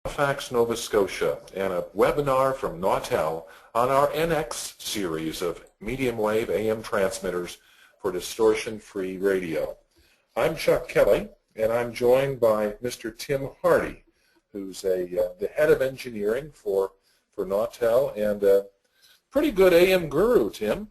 Halifax, Nova Scotia, and a webinar from Nautel on our NX series of medium wave AM transmitters for distortion-free radio. I'm Chuck Kelly, and I'm joined by Mr. Tim Hardy, who's the head of engineering for Nautel and a pretty good AM guru, Tim.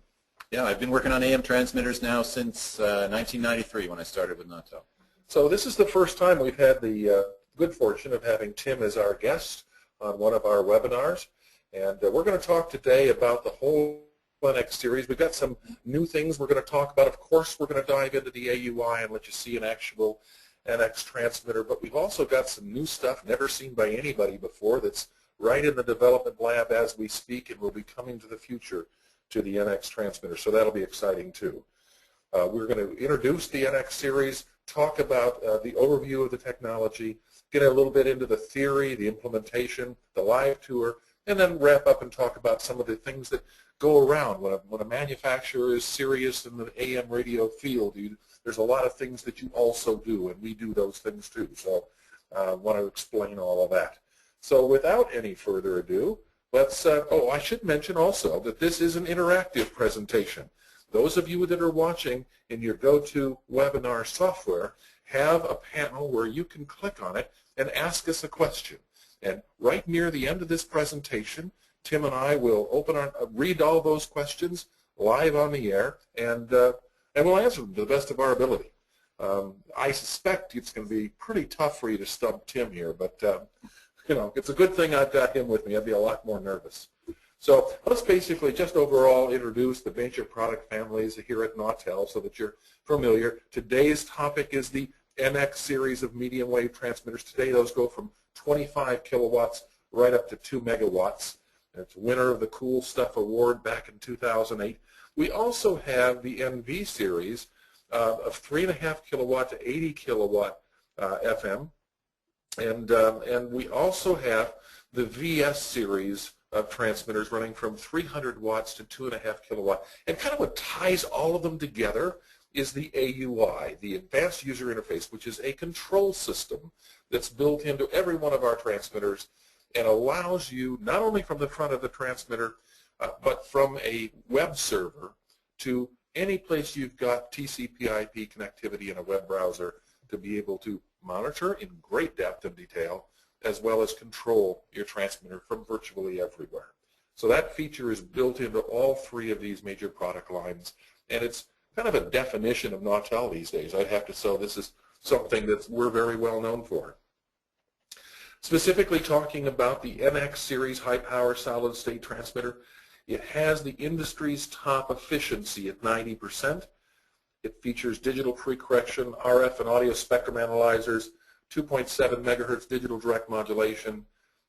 Yeah, I've been working on AM transmitters now since 1993 when I started with Nautel. So this is the first time we've had the good fortune of having Tim as our guest on one of our webinars, and we're going to talk today about the whole NX series. We've got some new things we're going to talk about. Of course, we're going to dive into the AUI and let you see an actual NX transmitter, but we've also got some new stuff never seen by anybody before that's right in the development lab as we speak and will be coming to the future to the NX transmitter, so that'll be exciting too. We're going to introduce the NX series, talk about the overview of the technology, get a little bit into the theory, the implementation, the live tour, and then wrap up and talk about some of the things that go around when a manufacturer is serious in the AM radio field. There's a lot of things that you also do, and we do those things too. So I want to explain all of that. So without any further ado, let's, I should mention also that this is an interactive presentation. Those of you that are watching in your go-to webinar software have a panel where you can click on it and ask us a question. And right near the end of this presentation, Tim and I will read all those questions live on the air, and we'll answer them to the best of our ability. I suspect it's going to be pretty tough for you to stump Tim here, but you know, it's a good thing I've got him with me. I'd be a lot more nervous. So let's basically just overall introduce the major product families here at Nautel so that you're familiar. Today's topic is the NX series of medium wave transmitters. Today those go from 25 kilowatts right up to 2 megawatts. It's winner of the Cool Stuff Award back in 2008. We also have the NV series of 3.5 kilowatt to 80 kilowatt FM. And we also have the VS series of transmitters running from 300 watts to 2.5 kilowatt. And kind of what ties all of them together is the AUI, the Advanced User Interface, which is a control system that's built into every one of our transmitters and allows you, not only from the front of the transmitter, but from a web server to any place you've got TCP/IP connectivity in a web browser to be able to monitor in great depth and detail, as well as control your transmitter from virtually everywhere. So that feature is built into all three of these major product lines, and it's kind of a definition of Nautel these days. I'd have to say this is something that we're very well known for. Specifically talking about the NX series high-power solid-state transmitter, it has the industry's top efficiency at 90%. It features digital pre-correction, RF and audio spectrum analyzers, 2.7 megahertz digital direct modulation,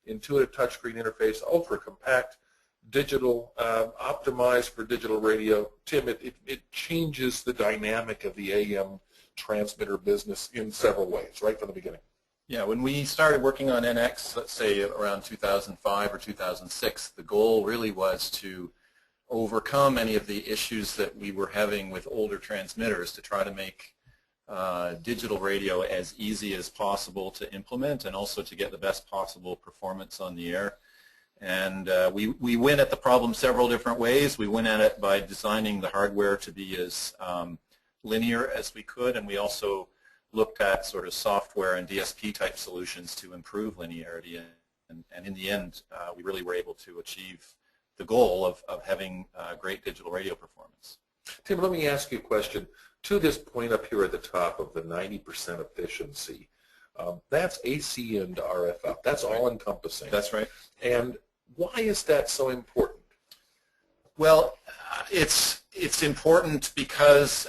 intuitive touchscreen interface, ultra-compact, digital, optimized for digital radio. Tim, it changes the dynamic of the AM transmitter business in several ways, right from the beginning. Yeah, when we started working on NX, let's say around 2005 or 2006, the goal really was to overcome any of the issues that we were having with older transmitters to try to make digital radio as easy as possible to implement and also to get the best possible performance on the air. And we went at the problem several different ways. We went at it by designing the hardware to be as linear as we could, and we also looked at sort of software and DSP type solutions to improve linearity. And in the end, we really were able to achieve the goal of having great digital radio performance. Tim, let me ask you a question. To this point up here at the top of the 90% efficiency, that's AC and RF out. That's all encompassing. That's right. And why is that so important? Well, it's important because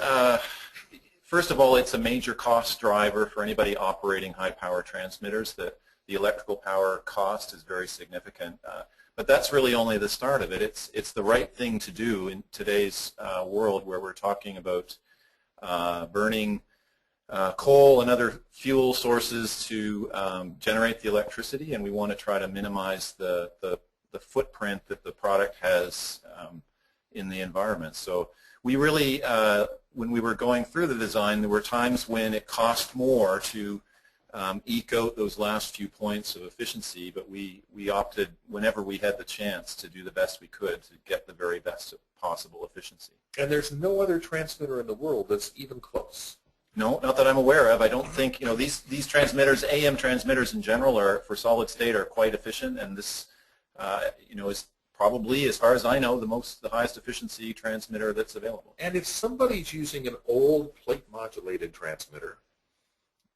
first of all, it's a major cost driver for anybody operating high-power transmitters. The electrical power cost is very significant. But that's really only the start of it. It's the right thing to do in today's world where we're talking about burning coal and other fuel sources to generate the electricity, and we want to try to minimize the footprint that the product has in the environment. So we really, when we were going through the design, there were times when it cost more to eke out those last few points of efficiency, but we opted, whenever we had the chance, to do the best we could to get the very best possible efficiency. And there's no other transmitter in the world that's even close. No, not that I'm aware of. I don't think, these transmitters, AM transmitters in general, are for solid state are quite efficient, and this, is probably, as far as I know, the highest efficiency transmitter that's available. And if somebody's using an old plate modulated transmitter,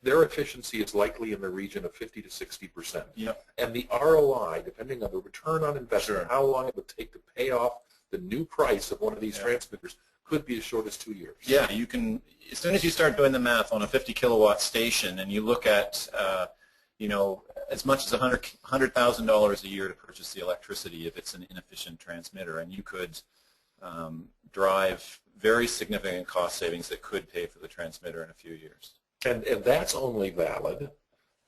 their efficiency is likely in the region of 50 to 60%. Yep. And the ROI, depending on the return on investment, how long it would take to pay off the new price of one of these transmitters, could be as short as 2 years. Yeah, you can, as soon as you start doing the math on a 50 kilowatt station and you look at, as much as $100,000 a year to purchase the electricity if it's an inefficient transmitter, and you could drive very significant cost savings that could pay for the transmitter in a few years. And that's only valid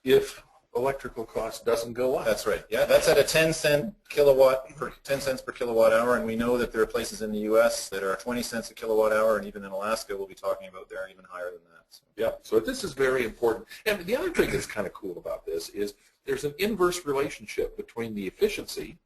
if electrical cost doesn't go up. That's right. Yeah, that's at a 10 cents per kilowatt hour, and we know that there are places in the U.S. that are 20 cents a kilowatt hour, and even in Alaska, we'll be talking about they're even higher than that. So. Yeah. So this is very important. And the other thing that's kind of cool about this is there's an inverse relationship between the efficiency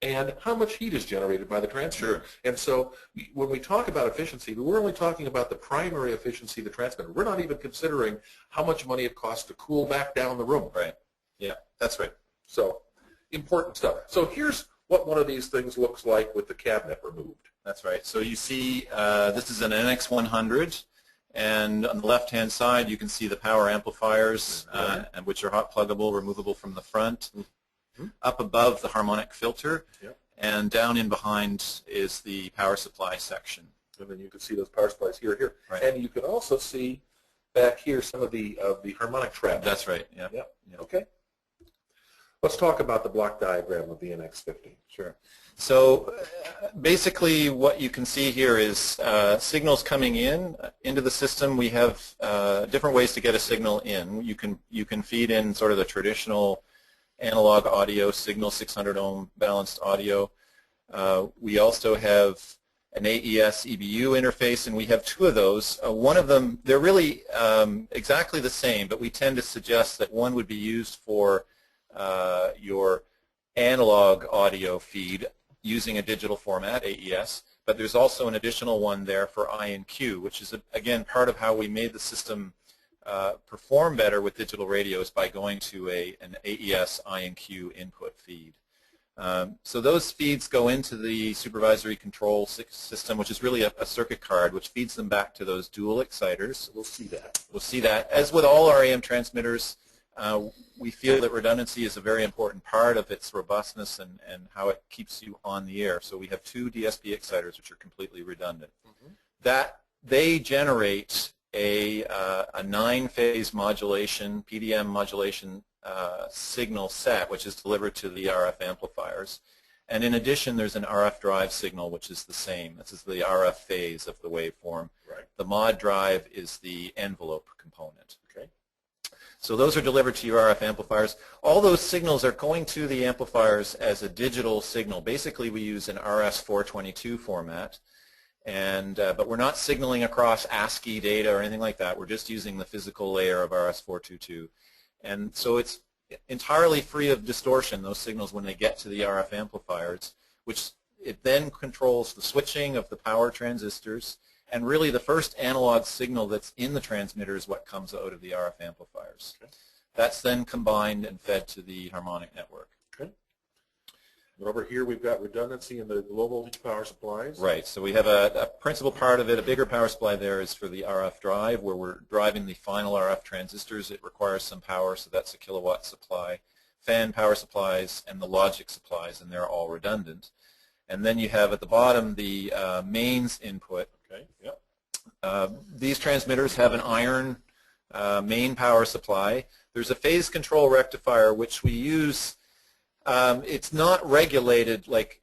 and how much heat is generated by the transmitter. Sure. And so when we talk about efficiency, we're only talking about the primary efficiency of the transmitter. We're not even considering how much money it costs to cool back down the room. Right. Yeah, that's right. So important stuff. So here's what one of these things looks like with the cabinet removed. That's right. So you see this is an NX100, and on the left-hand side you can see the power amplifiers, and which are hot pluggable, removable from the front. Up above the harmonic filter, and down in behind is the power supply section. And then you can see those power supplies here. Right. And you can also see back here some of the harmonic traps. That's right. Yeah. Yep. Okay. Let's talk about the block diagram of the NX50. Sure. So basically what you can see here is signals coming into the system. We have different ways to get a signal in. You can feed in sort of the traditional analog audio signal, 600 ohm balanced audio. We also have an AES EBU interface, and we have two of those. One of them, they're really exactly the same, but we tend to suggest that one would be used for your analog audio feed using a digital format, AES, but there's also an additional one there for I&Q, which is, again, part of how we made the system perform better with digital radios by going to an AES I&Q input feed. So those feeds go into the supervisory control system, which is really a circuit card, which feeds them back to those dual exciters. We'll see that. We'll see that. As with all our AM transmitters, we feel that redundancy is a very important part of its robustness and how it keeps you on the air. So we have two DSP exciters, which are completely redundant. That they generate a 9-phase modulation, PDM modulation signal set, which is delivered to the RF amplifiers. And in addition, there's an RF drive signal, which is the same. This is the RF phase of the waveform. Right. The mod drive is the envelope component. Okay. So those are delivered to your RF amplifiers. All those signals are going to the amplifiers as a digital signal. Basically, we use an RS-422 format. But we're not signaling across ASCII data or anything like that. We're just using the physical layer of RS-422. And so it's entirely free of distortion, those signals, when they get to the RF amplifiers, which it then controls the switching of the power transistors. And really the first analog signal that's in the transmitter is what comes out of the RF amplifiers. Okay. That's then combined and fed to the harmonic network. Okay. And over here we've got redundancy in the low voltage power supplies. Right. So we have a principal part of it, a bigger power supply there is for the RF drive, where we're driving the final RF transistors. It requires some power, so that's a kilowatt supply. Fan power supplies and the logic supplies, and they're all redundant. And then you have at the bottom the mains input. Okay. Yep. These transmitters have an iron main power supply. There's a phase control rectifier which we use. It's not regulated like,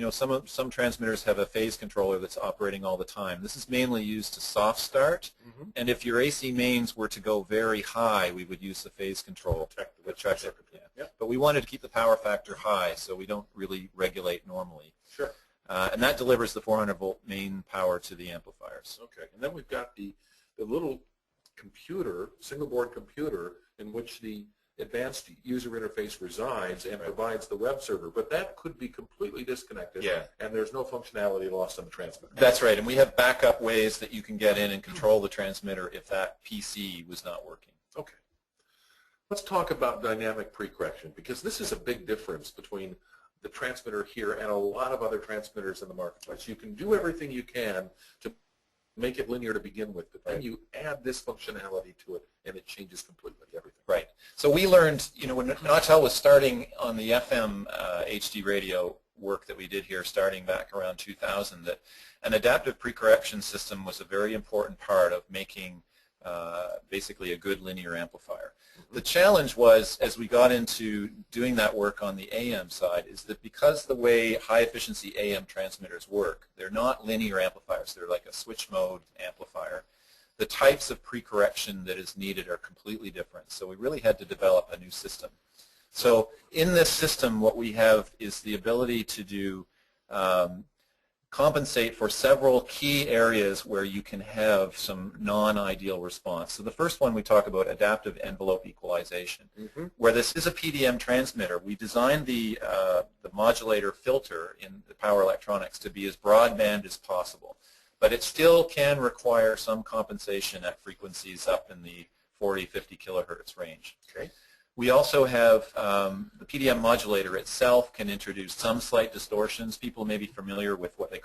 some transmitters have a phase controller that's operating all the time. This is mainly used to soft start, and if your AC mains were to go very high, we would use the phase control. Check it. Yeah. Yep. But we wanted to keep the power factor high, so we don't really regulate normally. Sure. And that delivers the 400-volt main power to the amplifiers. Okay. And then we've got the little computer, single board computer in which the advanced user interface resides and provides the web server, but that could be completely disconnected, and there's no functionality lost on the transmitter. That's right, and we have backup ways that you can get in and control the transmitter if that PC was not working. Okay. Let's talk about dynamic pre-correction, because this is a big difference between the transmitter here and a lot of other transmitters in the marketplace. You can do everything you can to make it linear to begin with, but then you add this functionality to it, and it changes completely everything. Right. So we learned, when Nautel was starting on the FM HD radio work that we did here starting back around 2000, that an adaptive pre-correction system was a very important part of making basically a good linear amplifier. The challenge was, as we got into doing that work on the AM side, is that because the way high-efficiency AM transmitters work, they're not linear amplifiers. They're like a switch mode amplifier. The types of pre-correction that is needed are completely different. So we really had to develop a new system. So in this system, what we have is the ability to do compensate for several key areas where you can have some non-ideal response. So the first one we talk about, adaptive envelope equalization. Where this is a PDM transmitter, we designed the modulator filter in the power electronics to be as broadband as possible. But it still can require some compensation at frequencies up in the 40, 50 kilohertz range. Okay. We also have the PDM modulator itself can introduce some slight distortions. People may be familiar with what they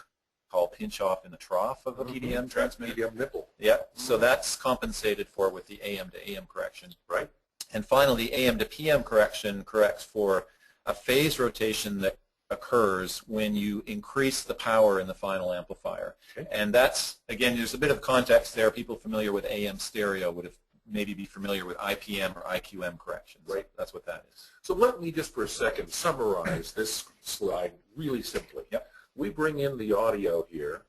call pinch-off in the trough of a PDM transmitter. PDM nipple. Yeah, so that's compensated for with the AM to AM correction. Right. And finally, AM to PM correction corrects for a phase rotation that occurs when you increase the power in the final amplifier. Okay. And that's, again, there's a bit of context there. People familiar with AM stereo would have maybe be familiar with IPM or IQM corrections. Right. That's what that is. So let me just for a second summarize this slide really simply. Yep. We bring in the audio here,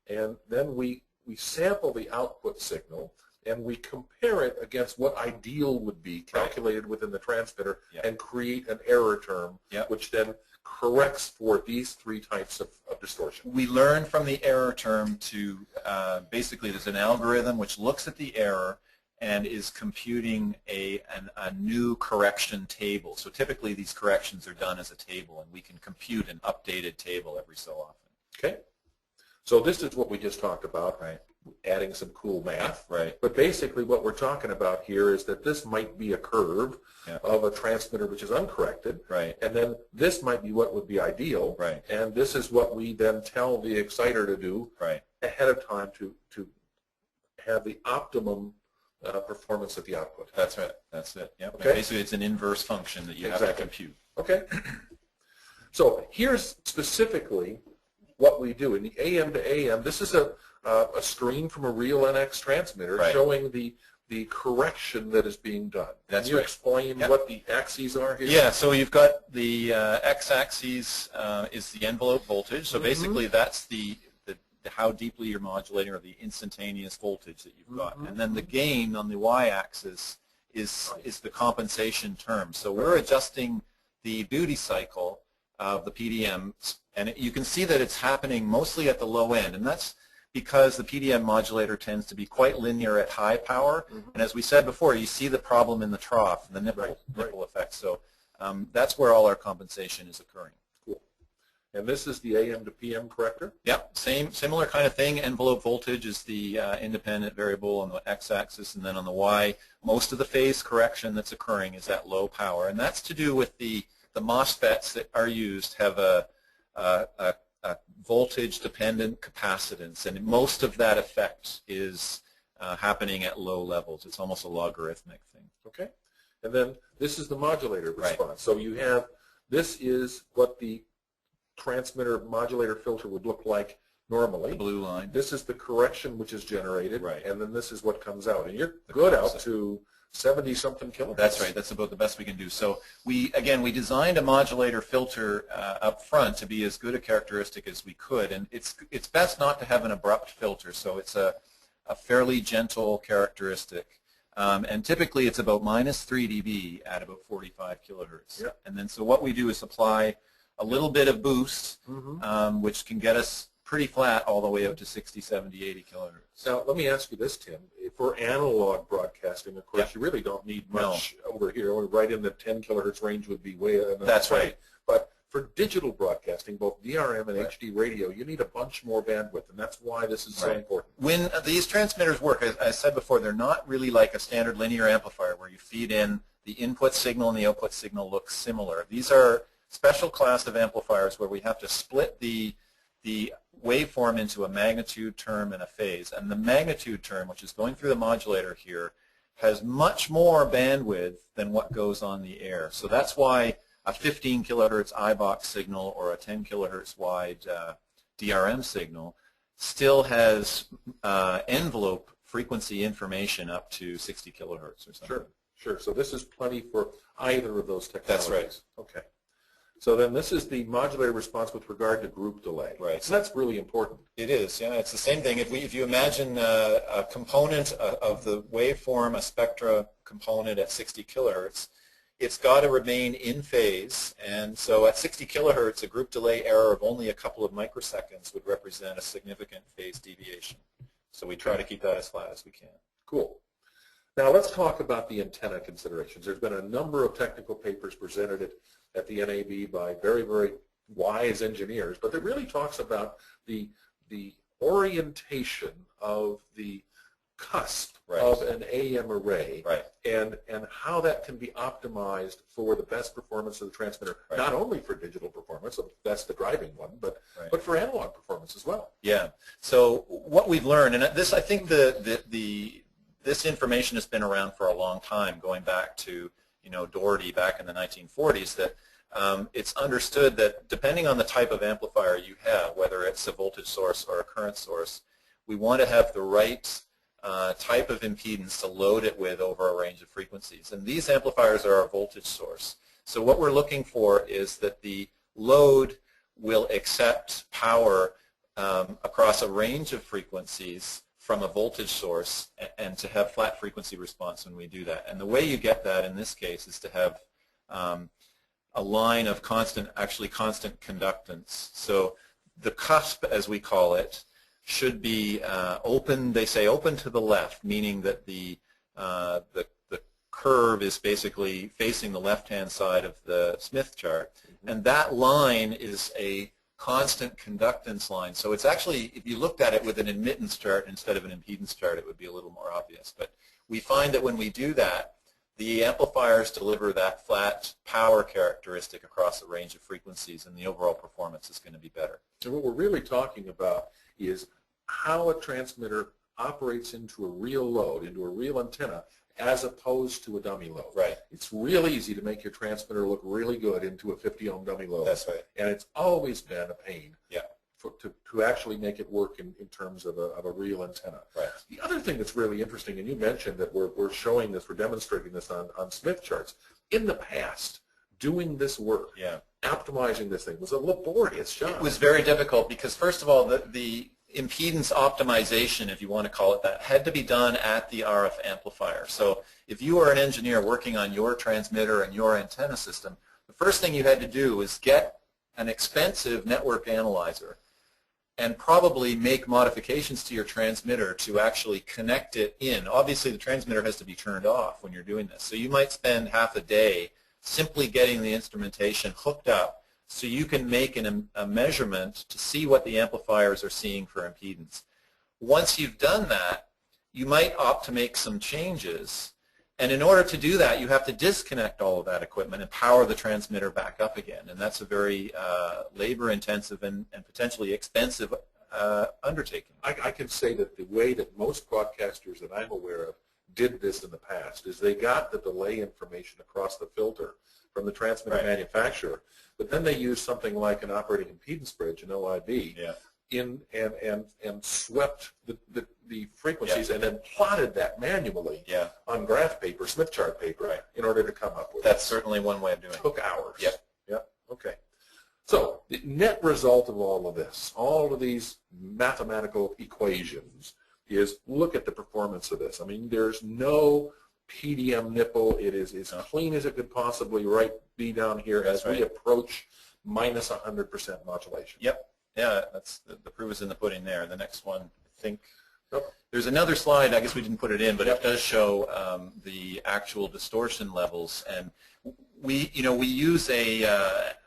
and then we sample the output signal, and we compare it against what ideal would be calculated within the transmitter, and create an error term, which then corrects for these three types of distortion. We learn from the error term to basically there's an algorithm which looks at the error and is computing a new correction table. So typically these corrections are done as a table, and we can compute an updated table every so often. Okay. So this is what we just talked about, adding some cool math. Right. But basically what we're talking about here is that this might be a curve of a transmitter which is uncorrected. Right. And then this might be what would be ideal. Right. And this is what we then tell the exciter to do ahead of time to have the optimum performance at the output. That's right. That's it. Yep. Okay. Basically, it's an inverse function that you have to compute. Okay. So here's specifically what we do in the AM to AM. This is a screen from a real NX transmitter showing the correction that is being done. Can you explain what the axes are here? Yeah. So you've got the x-axis is the envelope voltage. So basically, that's the how deeply you're modulating, or the instantaneous voltage that you've got. And then the gain on the y-axis is the compensation term. So we're adjusting the duty cycle of the PDM, and you can see that it's happening mostly at the low end, and that's because the PDM modulator tends to be quite linear at high power. And as we said before, you see the problem in the trough, the nipple effect. So that's where all our compensation is occurring. And this is the AM to PM corrector? Yep, similar kind of thing. Envelope voltage is the independent variable on the x-axis, and then on the y, most of the phase correction that's occurring is at low power. And that's to do with the MOSFETs that are used have a voltage-dependent capacitance, and most of that effect is happening at low levels. It's almost a logarithmic thing. Okay. And then this is the modulator response. So you have, this is what the transmitter modulator filter would look like normally. The blue line. This is the correction which is generated, and then this is what comes out. And you're good out to 70-something kilohertz. That's right. That's about the best we can do. So we designed a modulator filter up front to be as good a characteristic as we could, and it's best not to have an abrupt filter. So it's a fairly gentle characteristic. And typically it's about -3 dB at about 45 kilohertz. And then so what we do is apply a little bit of boost, which can get us pretty flat all the way out to 60, 70, 80 kilohertz. Now, let me ask you this, Tim. For analog broadcasting, of course, Yeah. you really don't need much over here. Right in the 10 kilohertz range would be way enough. That's right. But for digital broadcasting, both DRM and Right. HD radio, you need a bunch more bandwidth, and that's why this is so Right. important. When these transmitters work, as I said before, they're not really like a standard linear amplifier where you feed in the input signal and the output signal look similar. These are special class of amplifiers where we have to split the waveform into a magnitude term and a phase. And the magnitude term, which is going through the modulator here, has much more bandwidth than what goes on the air. So that's why a 15 kilohertz iBox signal or a 10 kilohertz wide DRM signal still has envelope frequency information up to 60 kilohertz or something. Sure, sure. So this is plenty for either of those technologies. That's right. Okay. So then this is the modulator response with regard to group delay. Right. So that's really important. It is, yeah. It's the same thing. If you imagine a component of the waveform, a spectra component at 60 kilohertz, it's got to remain in phase. And so at 60 kilohertz, a group delay error of only a couple of microseconds would represent a significant phase deviation. So we try to keep that as flat as we can. Cool. Now let's talk about the antenna considerations. There's been a number of technical papers presented at the NAB by very, very wise engineers, but it really talks about the orientation of the cusp Right. of an AM array, Right. and how that can be optimized for the best performance of the transmitter, Right. not only for digital performance, that's the driving one, but Right. but for analog performance as well. Yeah. So what we've learned, and this, I think this information has been around for a long time, going back to Doherty back in the 1940s, that it's understood that depending on the type of amplifier you have, whether it's a voltage source or a current source, we want to have the right type of impedance to load it with over a range of frequencies. And these amplifiers are our voltage source. So what we're looking for is that the load will accept power across a range of frequencies from a voltage source, and to have flat frequency response when we do that. And the way you get that in this case is to have a line of constant conductance. So the cusp, as we call it, should be open. They say open to the left, meaning that the curve is basically facing the left-hand side of the Smith chart, and that line is a constant conductance line. So it's actually, if you looked at it with an admittance chart instead of an impedance chart, it would be a little more obvious. But we find that when we do that, the amplifiers deliver that flat power characteristic across a range of frequencies, and the overall performance is going to be better. And what we're really talking about is how a transmitter operates into a real load, into a real antenna, as opposed to a dummy load. Right. It's real easy to make your transmitter look really good into a 50-ohm dummy load. That's right. And it's always been a pain Yeah. to actually make it work in terms of a real antenna. Right. The other thing that's really interesting, and you mentioned that we're showing this, we're demonstrating this on Smith charts. In the past, doing this work, Yeah. optimizing this thing was a laborious job. It was very difficult because, first of all, the impedance optimization, if you want to call it that, had to be done at the RF amplifier. So if you were an engineer working on your transmitter and your antenna system, the first thing you had to do was get an expensive network analyzer and probably make modifications to your transmitter to actually connect it in. Obviously, the transmitter has to be turned off when you're doing this. So you might spend half a day simply getting the instrumentation hooked up so you can make a measurement to see what the amplifiers are seeing for impedance. Once you've done that, you might opt to make some changes. And in order to do that, you have to disconnect all of that equipment and power the transmitter back up again. And that's a very labor-intensive and potentially expensive undertaking. I can say that the way that most broadcasters that I'm aware of did this in the past is they got the delay information across the filter from the transmitter manufacturer, but then they used something like an operating impedance bridge, an OIB, in and swept the frequencies and then plotted that manually on graph paper, Smith chart paper, in order to come up with That's certainly one way of doing it. It took hours. Yep. Yep. Okay. So the net result of all of this, all of these mathematical equations, is look at the performance of this. I mean, there's no PDM nipple. It is as clean as it could possibly be down here as we approach minus 100% modulation. Yep. Yeah, that's the proof is in the pudding there. The next one, I think. Yep. There's another slide, I guess we didn't put it in, but it does show the actual distortion levels. And we use an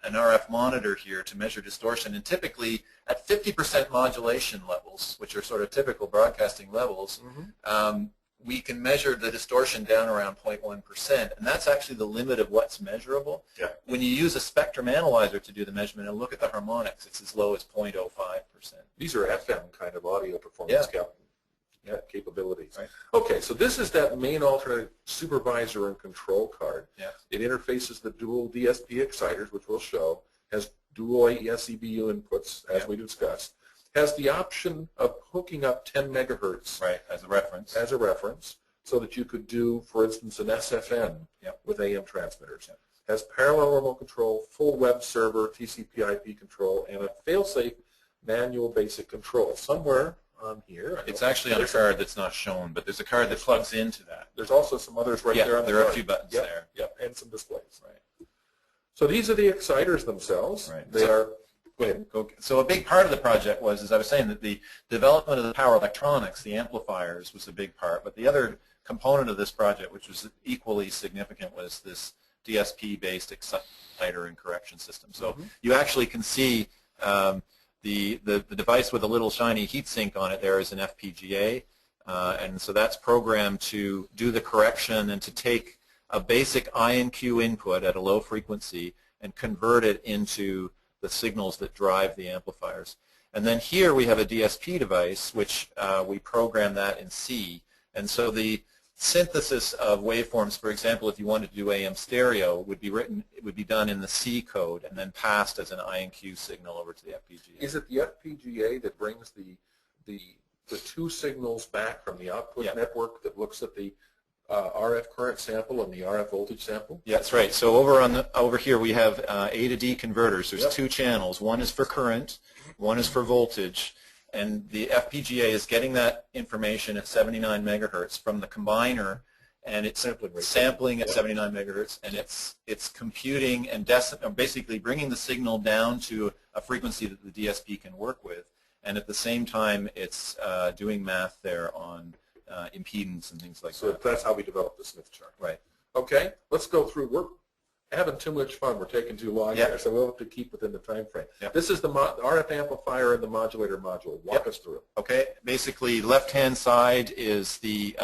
RF monitor here to measure distortion, and typically at 50% modulation levels, which are sort of typical broadcasting levels, we can measure the distortion down around 0.1%, and that's actually the limit of what's measurable. Yeah. When you use a spectrum analyzer to do the measurement and look at the harmonics, it's as low as 0.05%. These are FM kind of audio performance capabilities. Right. Okay, so this is that main alternate supervisor and control card. Yes. It interfaces the dual DSP exciters, which we'll show, has dual AES EBU inputs, as we discussed, has the option of hooking up 10 megahertz as a reference, so that you could do, for instance, an SFN with AM transmitters. Has parallel remote control, full web server, TCP/IP control, and a fail-safe manual basic control. Somewhere on here. It's actually on a card that's not shown, but there's a card that plugs into that. There's also some others there on the card. There are a few buttons there. Yep, and some displays. Right. So these are the exciters themselves. Right. They are. Go ahead. So a big part of the project was, as I was saying, that the development of the power electronics, the amplifiers, was a big part. But the other component of this project, which was equally significant, was this DSP-based exciter and correction system. So you actually can see the device with a little shiny heatsink on it there is an FPGA, and so that's programmed to do the correction and to take a basic I and Q input at a low frequency and convert it into the signals that drive the amplifiers. And then here we have a DSP device, which we program that in C. And so the synthesis of waveforms, for example, if you wanted to do AM stereo, would be done in the C code and then passed as an I and Q signal over to the FPGA. Is it the FPGA that brings the two signals back from the output network that looks at the RF current sample and the RF voltage sample? Yeah, that's right. So over here we have A to D converters. There's two channels. One is for current, one is for voltage. And the FPGA is getting that information at 79 megahertz from the combiner, and it's sampling at 79 megahertz, and it's computing and basically bringing the signal down to a frequency that the DSP can work with, and at the same time it's doing math there on impedance and things like that. So that's how we developed the Smith chart. Right. Okay, let's go through. We're having too much fun. We're taking too long here, so we'll have to keep within the time frame. This is the RF amplifier and the modulator module. Walk us through it. Okay, basically left-hand side is the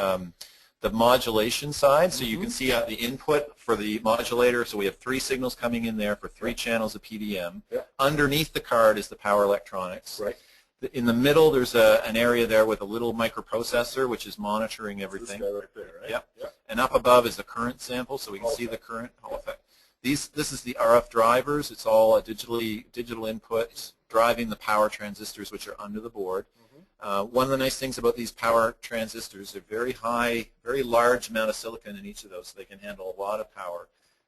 modulation side, so you can see the input for the modulator. So we have 3 signals coming in there for 3 channels of PDM. Underneath the card is the power electronics. Right. In the middle, there's an area there with a little microprocessor, which is monitoring everything. This guy right there, right? Yep. And up above is the current sample, so we can see the current Hall effect. This is the RF drivers. It's all a digital input driving the power transistors, which are under the board. One of the nice things about these power transistors, they're very large amount of silicon in each of those, so they can handle a lot of power.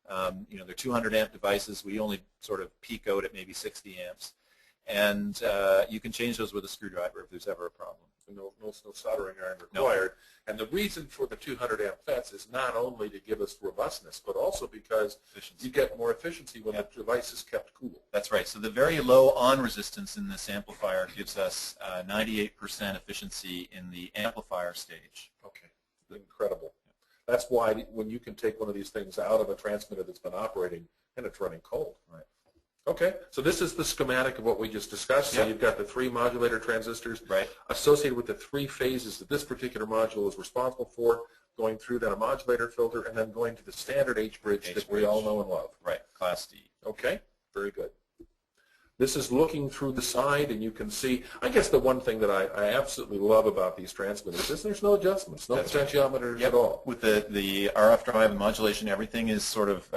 They're 200 amp devices. We only sort of peak out at maybe 60 amps. And you can change those with a screwdriver if there's ever a problem. No soldering iron required. No. And the reason for the 200 amp FETs is not only to give us robustness, but also because you get more efficiency when the device is kept cool. That's right. So the very low on resistance in this amplifier gives us 98% efficiency in the amplifier stage. Okay, incredible. That's why when you can take one of these things out of a transmitter that's been operating and it's running cold. Right. Okay, so this is the schematic of what we just discussed. So you've got the 3 modulator transistors associated with the 3 phases that this particular module is responsible for, going through then a modulator filter and then going to the standard H-bridge that we all know and love. Right, Class D. Okay, very good. This is looking through the side, and you can see, I guess the one thing that I absolutely love about these transmitters is there's no adjustments, no potentiometers at all. With the RF drive and modulation, everything is sort of,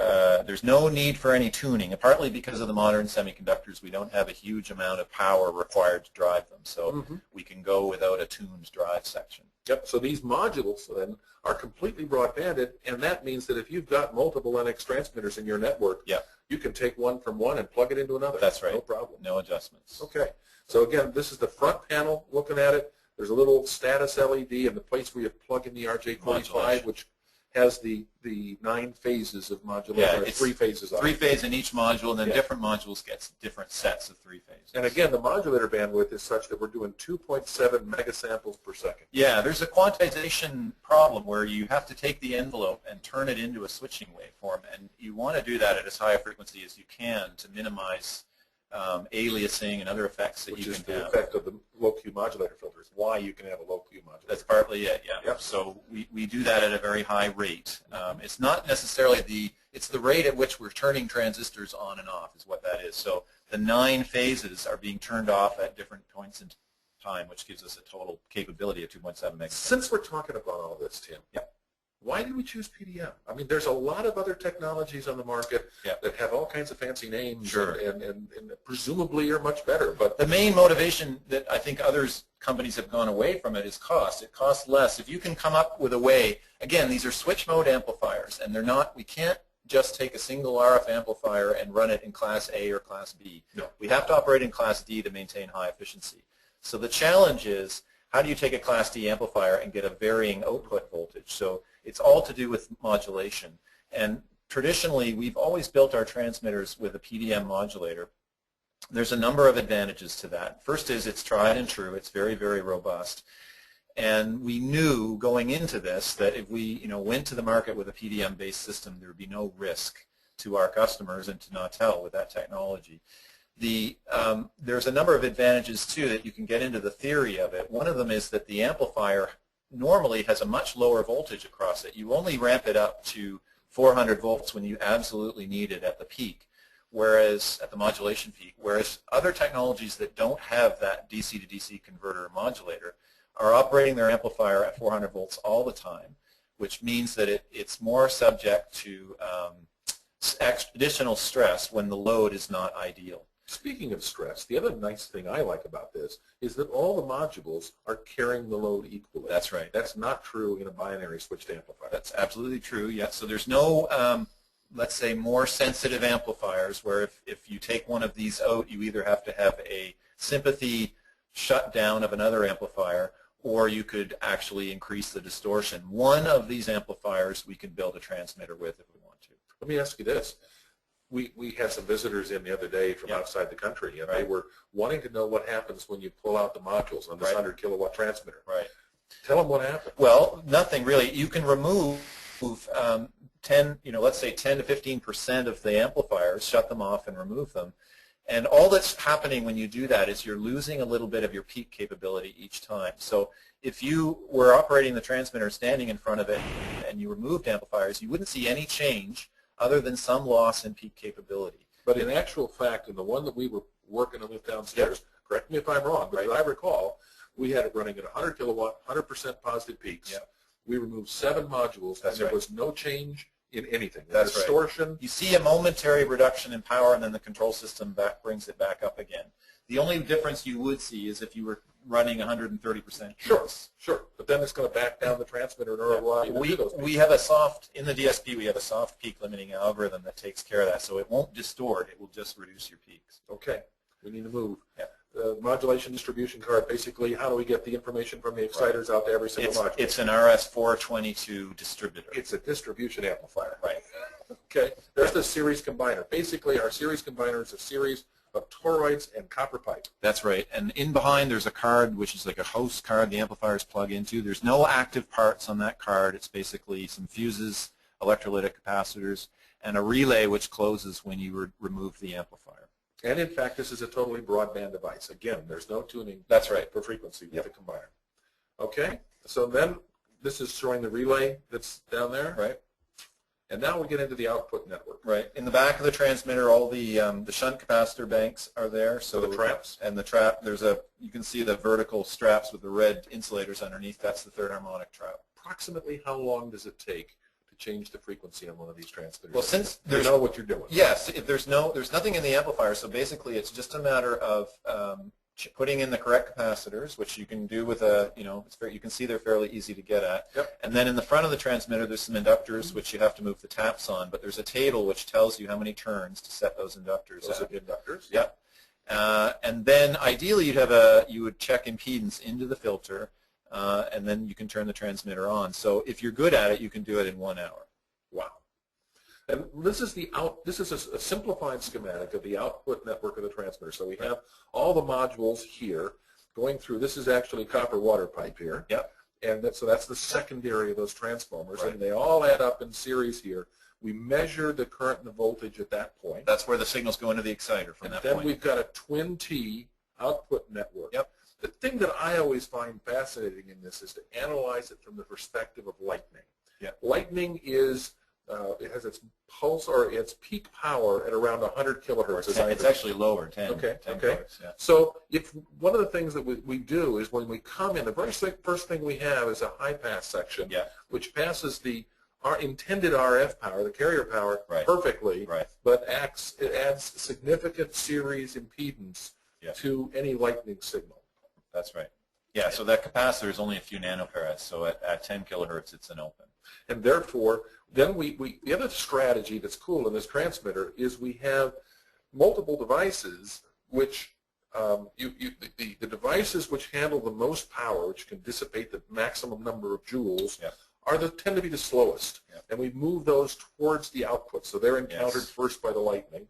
there's no need for any tuning, and partly because of the modern semiconductors, we don't have a huge amount of power required to drive them, so we can go without a tuned drive section. Yep, so these modules then are completely broadbanded, and that means that if you've got multiple NX transmitters in your network, you can take one from one and plug it into another. That's right. No problem. No adjustments. Okay. So again, this is the front panel looking at it. There's a little status LED in the place where you plug in the RJ45, which has the 9 phases of modulation, it's 3 phases. 3 phase in each module, and then different modules get different sets of 3 phases. And again, the modulator bandwidth is such that we're doing 2.7 megasamples per second. Yeah, there's a quantization problem where you have to take the envelope and turn it into a switching waveform, and you want to do that at as high a frequency as you can to minimize aliasing and other effects that you can have. Which is the effect of the low-Q modulator filters, why you can have a low-Q modulator. That's partly it, yeah. Yep. So we do that at a very high rate. It's not necessarily it's the rate at which we're turning transistors on and off is what that is. So the 9 phases are being turned off at different points in time, which gives us a total capability of 2.7 megahertz. Since we're talking about all this, Tim, why did we choose PDM? I mean, there's a lot of other technologies on the market that have all kinds of fancy names and presumably are much better. But the main motivation that I think companies have gone away from it is cost. It costs less. If you can come up with a way, again, these are switch mode amplifiers, and they're not, we can't just take a single RF amplifier and run it in Class A or Class B. No. We have to operate in Class D to maintain high efficiency. So the challenge is, how do you take a Class D amplifier and get a varying output voltage? So it's all to do with modulation. And traditionally, we've always built our transmitters with a PDM modulator. There's a number of advantages to that. First is it's tried and true. It's very, very robust. And we knew going into this that if we went to the market with a PDM-based system, there would be no risk to our customers and to Nautel with that technology. There's a number of advantages, too, that you can get into the theory of it. One of them is that the amplifier normally has a much lower voltage across it. You only ramp it up to 400 volts when you absolutely need it at the peak, whereas at the modulation peak, whereas other technologies that don't have that DC to DC converter or modulator are operating their amplifier at 400 volts all the time, which means that it's more subject to additional stress when the load is not ideal. Speaking of stress, the other nice thing I like about this is that all the modules are carrying the load equally. That's right. That's not true in a binary switched amplifier. That's absolutely true, yes. So there's no, let's say, more sensitive amplifiers where if you take one of these out, you either have to have a sympathy shutdown of another amplifier, or you could actually increase the distortion. One of these amplifiers we can build a transmitter with if we want to. Let me ask you this. We had some visitors in the other day from outside the country, and they were wanting to know what happens when you pull out the modules on this 100 kilowatt transmitter. Right. Tell them what happened. Well, nothing really. You can remove 10, let's say 10 to 15% of the amplifiers, shut them off, and remove them. And all that's happening when you do that is you're losing a little bit of your peak capability each time. So if you were operating the transmitter standing in front of it and you removed amplifiers, you wouldn't see any change other than some loss in peak capability. But in actual fact, in the one that we were working with downstairs, correct me if I'm wrong, but as I recall, we had it running at 100 kilowatt, 100% positive peaks. We removed 7 modules, and there was no change in anything. That's distortion. You see a momentary reduction in power, and then the control system brings it back up again. The only difference you would see is if you were running 130%. Sure. But then it's going to back down the transmitter in order to allow you to do those peaks. We have a soft, in the DSP, we have a soft peak limiting algorithm that takes care of that. So it won't distort. It will just reduce your peaks. Okay. We need to move. The modulation distribution card, basically, how do we get the information from the exciters out to every single module? It's an RS-422 distributor. It's a distribution amplifier. Right. Okay. There's the series combiner. Basically, our series combiner is a series of toroids and copper pipe. That's right. And in behind there's a card which is like a host card the amplifiers plug into. There's no active parts on that card. It's basically some fuses, electrolytic capacitors, and a relay which closes when you remove the amplifier. And in fact, this is a totally broadband device. Again, there's no tuning. That's right. For frequency with the combiner. Okay. So then this is showing the relay that's down there. Right. And now we get into the output network. Right. In the back of the transmitter, all the shunt capacitor banks are there. So the traps. And the trap, you can see the vertical straps with the red insulators underneath. That's the third harmonic trap. Approximately how long does it take to change the frequency on one of these transmitters? Well, since you know what you're doing. Yes. If there's nothing in the amplifier, so basically it's just a matter of putting in the correct capacitors, which you can do with you can see they're fairly easy to get at. Yep. And then in the front of the transmitter, there's some inductors which you have to move the taps on, but there's a table which tells you how many turns to set those inductors. Those are inductors. Yep. And then ideally you would check impedance into the filter. and then you can turn the transmitter on. So if you're good at it, you can do it in 1 hour. Wow. And this is a simplified schematic of the output network of the transmitter. So we have all the modules here going through. This is actually copper water pipe here. Yep. And so that's the secondary of those transformers, and they all add up in series here. We measure the current and the voltage at that point. That's where the signals go into the exciter from that point. And then we've got a twin T output network. Yep. The thing that I always find fascinating in this is to analyze it from the perspective of lightning. Yep. Lightning is, it has its pulse or its peak power at around 100 kilohertz. It's actually lower, 10. Okay, 10 okay. kilohertz, yeah. So if one of the things that we do is when we come in, the very first thing we have is a high pass section, which passes our intended RF power, the carrier power, perfectly, but it adds significant series impedance to any lightning signal. That's right. Yeah, so that capacitor is only a few nanofarads, so at 10 kilohertz it's an open. And therefore, then the other strategy that's cool in this transmitter is we have multiple devices which, the devices which handle the most power, which can dissipate the maximum number of joules, tend to be the slowest. And we move those towards the output, so they're encountered first by the lightning.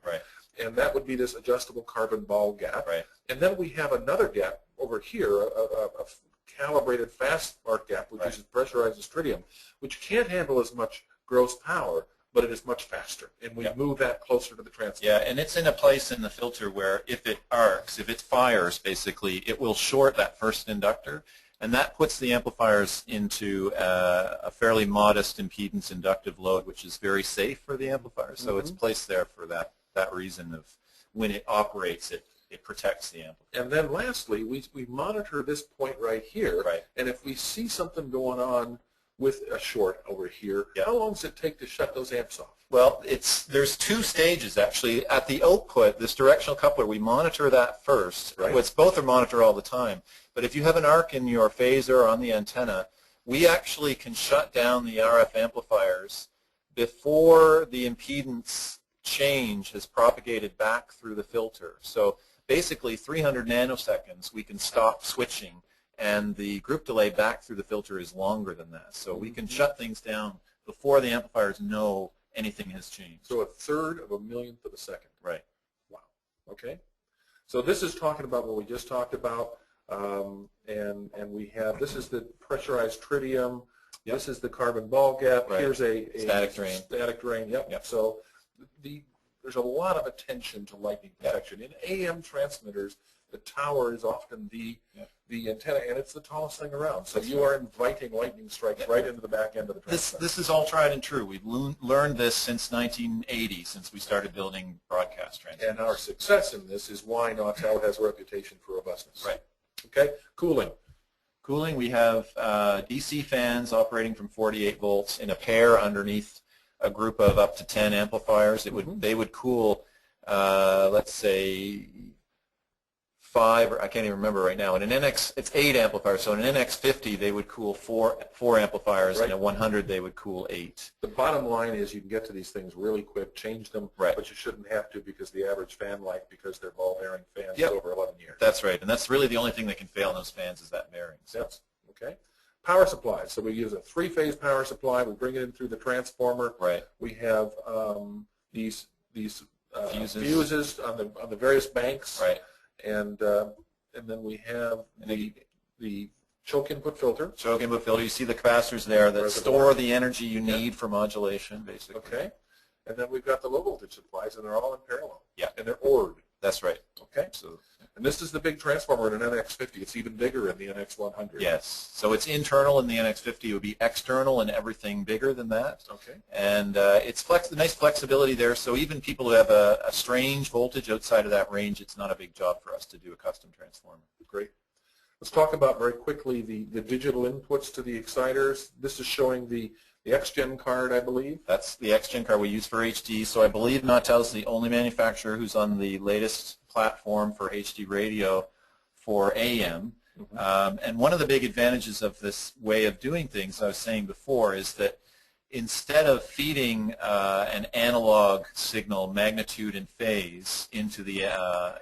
And that would be this adjustable carbon ball gap. And then we have another gap over here, a calibrated fast arc gap, which uses pressurized yttrium, which can't handle as much gross power, but it is much faster. And we move that closer to the transmitter. Yeah, and it's in a place in the filter where if it arcs, if it fires, basically, it will short that first inductor. And that puts the amplifiers into a fairly modest impedance inductive load, which is very safe for the amplifier. So it's placed there for that reason of when it operates, it protects the amplifier. And then lastly, we monitor this point right here. And if we see something going on with a short over here, how long does it take to shut those amps off? Well, there's 2 stages actually. At the output, this directional coupler, we monitor that first. Both are monitored all the time. But if you have an arc in your phaser or on the antenna, we actually can shut down the RF amplifiers before the impedance change has propagated back through the filter. So basically 300 nanoseconds we can stop switching, and the group delay back through the filter is longer than that. So we can shut things down before the amplifiers know anything has changed. So 1/3 of a millionth of a second. Right. Wow. Okay. So this is talking about what we just talked about, and we have, this is the pressurized tritium. This is the carbon ball gap. Here's a static drain. Static drain. So there's a lot of attention to lightning protection. In AM transmitters, the tower is often the antenna, and it's the tallest thing around. So you are inviting lightning strikes right into the back end of the transmitter. This is all tried and true. We've learned this since 1980, since we started building broadcast transmitters. And our success in this is why Nautel has a reputation for robustness. Right. Okay. Cooling. Cooling, we have DC fans operating from 48 volts in a pair underneath a group of up to 10 amplifiers. They would cool, let's say, 5, or I can't even remember right now. In an NX, it's 8 amplifiers. So in an NX50, they would cool four amplifiers. In a 100, they would cool 8. The bottom line is you can get to these things really quick, change them, but you shouldn't have to because the average fan life, because they're ball bearing fans, is over 11 years. That's right, and that's really the only thing that can fail in those fans is that bearing. Yes. Okay. Power supply. So we use a 3-phase power supply. We bring it in through the transformer. We have these fuses on the various banks. And then we have the choke input filter. Choke input filter. You see the capacitors there that store the energy you need for modulation, basically. Okay. And then we've got the low voltage supplies, and they're all in parallel. And they're ORed. That's right. Okay. So, and this is the big transformer in an NX50. It's even bigger in the NX100. Yes. So it's internal in the NX50. It would be external and everything bigger than that. Okay. And it's nice flexibility there. So even people who have a strange voltage outside of that range, it's not a big job for us to do a custom transformer. Great. Let's talk about very quickly the digital inputs to the exciters. This is showing the XGen card, I believe. That's the XGen card we use for HD. So I believe Nautel is the only manufacturer who's on the latest platform for HD radio for AM. And one of the big advantages of this way of doing things, I was saying before, is that instead of feeding an analog signal magnitude and phase into the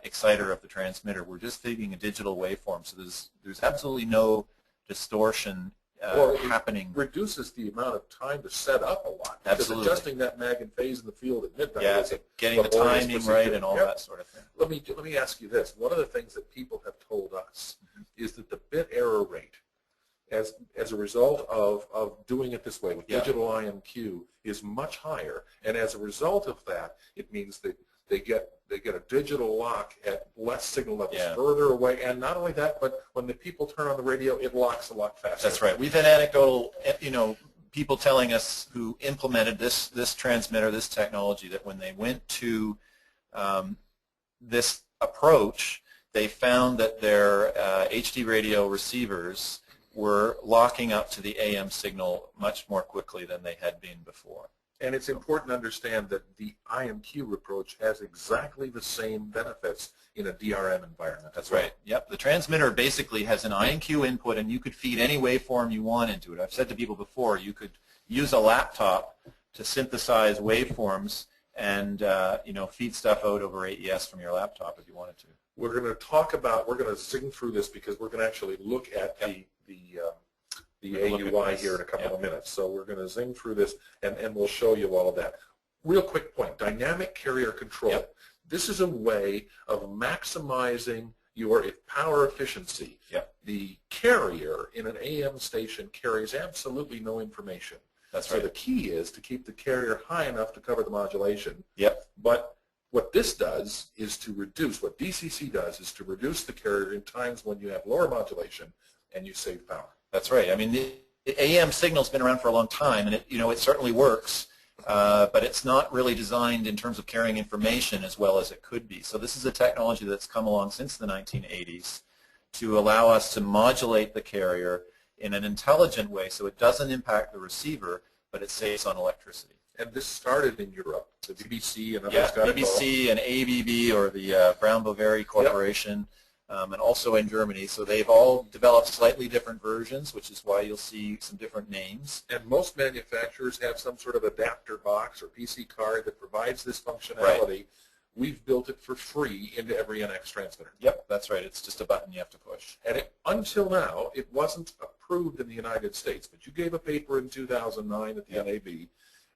exciter of the transmitter, we're just feeding a digital waveform. So there's absolutely no distortion happening. Reduces the amount of time to set up a lot. Absolutely. Because adjusting that mag and phase in the field at midnight is getting the timing right and all that sort of thing. Let me ask you this. One of the things that people have told us is that the bit error rate, as a result of doing it this way with digital IMQ, is much higher, and as a result of that, it means that they get a digital lock at less signal levels further away, and not only that, but when the people turn on the radio, it locks a lot faster. That's right. We've had anecdotal, people telling us who implemented this transmitter, this technology, that when they went to this approach, they found that their HD radio receivers were locking up to the AM signal much more quickly than they had been before. And it's important to understand that the IMQ approach has exactly the same benefits in a DRM environment. That's right. Yep. The transmitter basically has an IMQ input, and you could feed any waveform you want into it. I've said to people before, you could use a laptop to synthesize waveforms and feed stuff out over AES from your laptop if you wanted to. We're going to zing through this because we're going to actually look at the AUI here in a couple of minutes. So we're going to zing through this, and we'll show you all of that. Real quick point, dynamic carrier control. Yep. This is a way of maximizing your power efficiency. Yep. The carrier in an AM station carries absolutely no information. That's right. So the key is to keep the carrier high enough to cover the modulation. Yep. But what this does is to reduce, what DCC does is to reduce the carrier in times when you have lower modulation and you save power. That's right. I mean, the AM signal's been around for a long time, and it certainly works, but it's not really designed in terms of carrying information as well as it could be. So this is a technology that's come along since the 1980s to allow us to modulate the carrier in an intelligent way so it doesn't impact the receiver, but it saves on electricity. And this started in Europe. The BBC and others got involved. BBC and ABB, or the Brown Boveri Corporation, and also in Germany. So they've all developed slightly different versions, which is why you'll see some different names. And most manufacturers have some sort of adapter box or PC card that provides this functionality. Right. We've built it for free into every NX transmitter. Yep, that's right. It's just a button you have to push. And until now, it wasn't approved in the United States, but you gave a paper in 2009 at the NAB,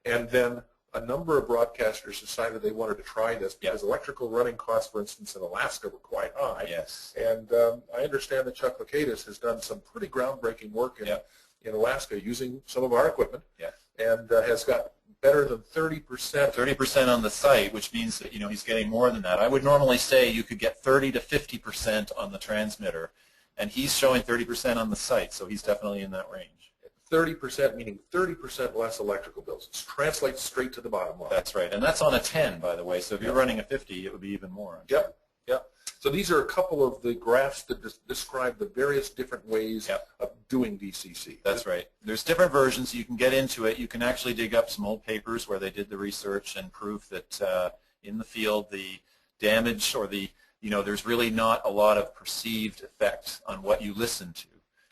and then a number of broadcasters decided they wanted to try this because electrical running costs, for instance, in Alaska were quite high. Yes. And I understand that Chuck Lakatos has done some pretty groundbreaking work in Alaska using some of our equipment, and has got better than 30%. 30% on the site, which means that he's getting more than that. I would normally say you could get 30 to 50% on the transmitter, and he's showing 30% on the site, so he's definitely in that range. 30%, meaning 30% less electrical bills. It translates straight to the bottom line. That's right, and that's on a 10, by the way. So if you're running a 50, it would be even more. Yep. So these are a couple of the graphs that describe the various different ways of doing DCC. That's right. There's different versions. You can get into it. You can actually dig up some old papers where they did the research and prove that in the field the damage or there's really not a lot of perceived effect on what you listen to.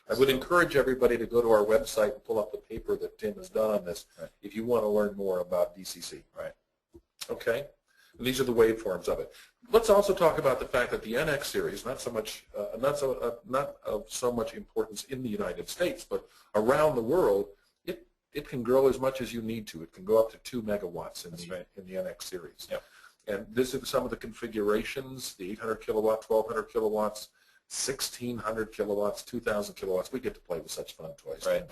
I would encourage everybody to go to our website and pull up the paper that Tim has done on this if you want to learn more about DCC. Right. Okay. And these are the waveforms of it. Let's also talk about the fact that the NX series, not of so much importance in the United States, but around the world, it can grow as much as you need to. It can go up to 2 megawatts in the NX series. Yep. And this is some of the configurations: the 800 kilowatt, 1200 kilowatts. 1,600 kilowatts, 2,000 kilowatts. We get to play with such fun toys. Right.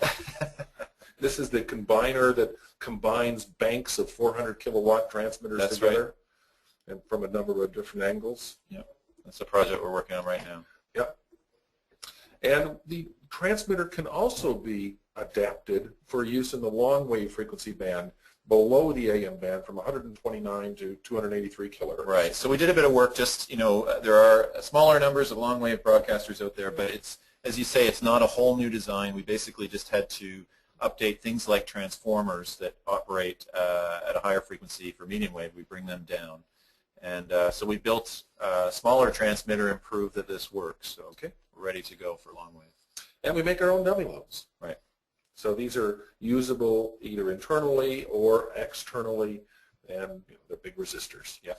This is the combiner that combines banks of 400 kilowatt transmitters together, and from a number of different angles. Yep. That's a project we're working on right now. Yep. And the transmitter can also be adapted for use in the long wave frequency band below the AM band from 129 to 283 kilohertz. Right. So we did a bit of work. Just there are smaller numbers of long wave broadcasters out there, but it's, as you say, it's not a whole new design. We basically just had to update things like transformers that operate at a higher frequency for medium wave. We bring them down, and so we built a smaller transmitter and proved that this works. So we're ready to go for long wave. And we make our own dummy loads. Right. So these are usable either internally or externally, and they're big resistors. Yeah.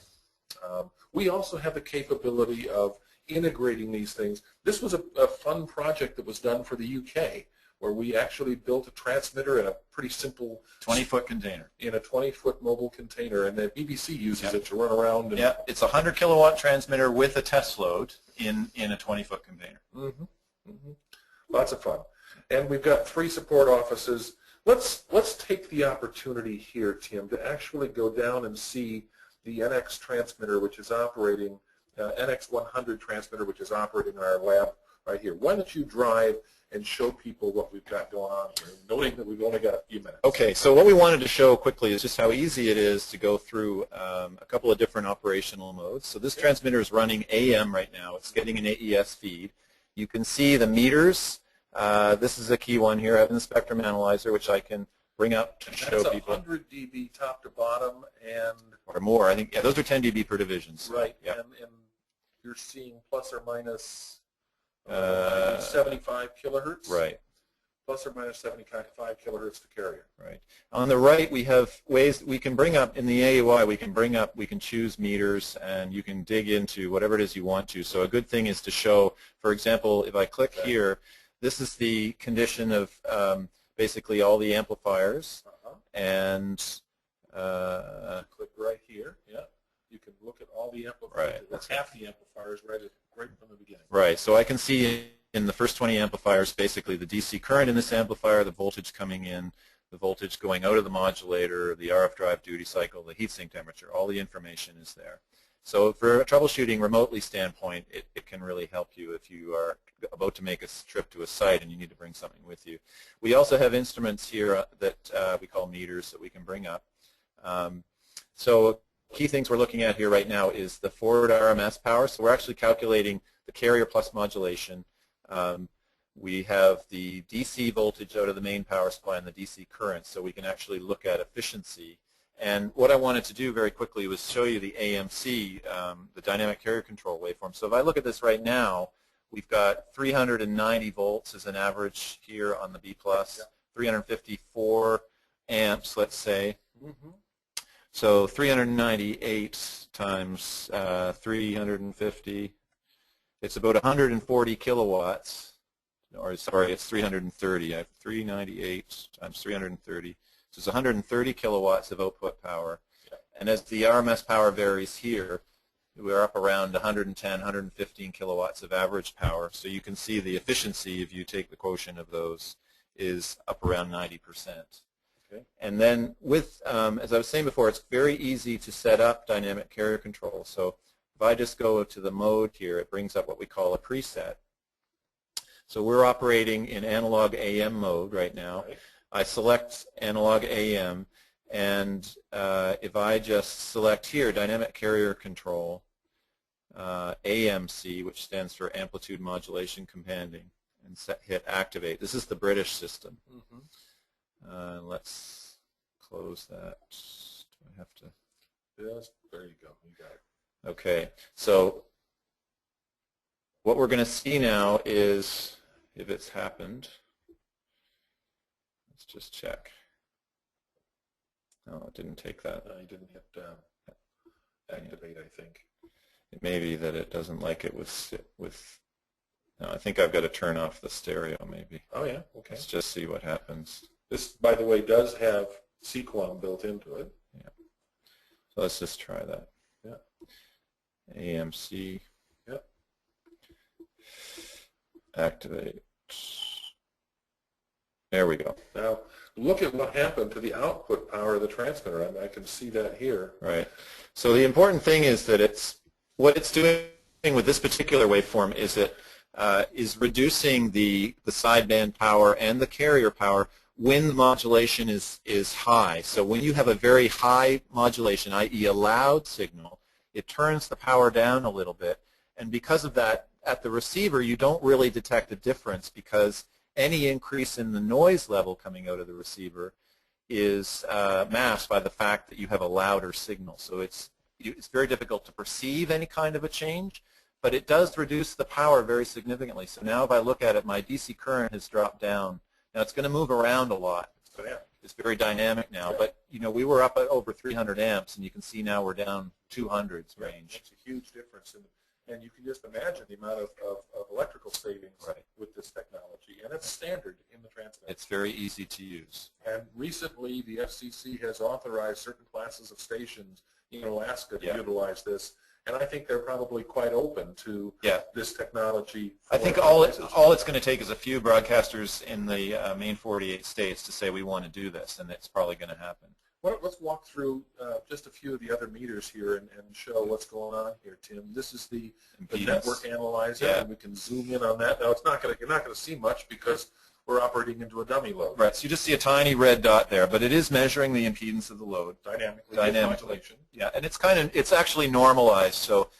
We also have the capability of integrating these things. This was a fun project that was done for the UK, where we actually built a transmitter in a pretty simple 20-foot container. In a 20-foot mobile container, and the BBC uses it to run around. And it's a 100-kilowatt transmitter with a test load in a 20-foot container. Lots of fun. And we've got 3 support offices. Let's take the opportunity here, Tim, to actually go down and see the NX transmitter, which is operating, NX100 transmitter, which is operating in our lab right here. Why don't you drive and show people what we've got going on here, noting that we've only got a few minutes. Okay, so what we wanted to show quickly is just how easy it is to go through a couple of different operational modes. So this transmitter is running AM right now. It's getting an AES feed. You can see the meters. This is a key one here. I have a spectrum analyzer, which I can bring up to show people. That's 100 dB top to bottom, and or more. I think, yeah, those are 10 dB per divisions. Right, yeah. And you're seeing plus or minus 75 kilohertz. Right. Plus or minus 75 kilohertz to carrier. Right. On the right, we have ways we can bring up in the AUI. We can choose meters, and you can dig into whatever it is you want to. So a good thing is to show, for example, if I click here, this is the condition of basically all the amplifiers, and click right here. Yeah, you can look at all the amplifiers. Right. That's half the amplifiers right from the beginning. Right. So I can see in the first 20 amplifiers basically the DC current in this amplifier, the voltage coming in, the voltage going out of the modulator, the RF drive duty cycle, the heatsink temperature. All the information is there. So for a troubleshooting remotely standpoint, it can really help you if you are about to make a trip to a site and you need to bring something with you. We also have instruments here that we call meters that we can bring up. So key things we're looking at here right now is the forward RMS power. So we're actually calculating the carrier plus modulation. We have the DC voltage out of the main power supply and the DC current, so we can actually look at efficiency. And what I wanted to do very quickly was show you the AMC, the dynamic carrier control waveform. So if I look at this right now, we've got 390 volts as an average here on the B+, 354 amps, let's say. So 398 times 350, it's about 140 kilowatts. Or sorry, it's 330. I have 398 times 330. So it's 130 kilowatts of output power. And as the RMS power varies here, we're up around 110, 115 kilowatts of average power. So you can see the efficiency, if you take the quotient of those, is up around 90%. Okay. And then with, as I was saying before, it's very easy to set up dynamic carrier control. So if I just go to the mode here, it brings up what we call a preset. So we're operating in analog AM mode right now. Right. I select analog AM, and if I just select here dynamic carrier control, AMC, which stands for amplitude modulation companding, and hit activate. This is the British system. Let's close that. Do I have to? Yes, there you go. You got it. Okay. So what we're going to see now is if it's happened. Let's just check. No, it didn't take that. You didn't hit activate, I think. It may be that it doesn't like it with. No, I think I've got to turn off the stereo maybe. Oh yeah. Okay. Let's just see what happens. This, by the way, does have CQAM built into it. Yeah. So let's just try that. Yeah. AMC. Yep. Activate. There we go. Now, look at what happened to the output power of the transmitter. I can see that here. Right. So the important thing is that what it's doing with this particular waveform is it is reducing the sideband power and the carrier power when the modulation is high. So when you have a very high modulation, i.e. a loud signal, it turns the power down a little bit. And because of that, at the receiver, you don't really detect a difference because any increase in the noise level coming out of the receiver is masked by the fact that you have a louder signal. So it's very difficult to perceive any kind of a change, but it does reduce the power very significantly. So now if I look at it, my DC current has dropped down. Now it's going to move around a lot. It's very dynamic now, but we were up at over 300 amps, and you can see now we're down 200s range. That's a huge difference. And you can just imagine the amount of electrical savings Right. with this technology. And it's standard in the transmitter. It's very easy to use. And recently, the FCC has authorized certain classes of stations in Alaska to utilize this. And I think they're probably quite open to this technology. I think all it's going to take is a few broadcasters in the main 48 states to say we want to do this, and it's probably going to happen. Well, let's walk through just a few of the other meters here and show what's going on here, Tim. This is the network analyzer, and we can zoom in on that. Now, you're not going to see much because we're operating into a dummy load. Right, so you just see a tiny red dot there, but it is measuring the impedance of the load. Dynamically. Yeah, and it's actually normalized, so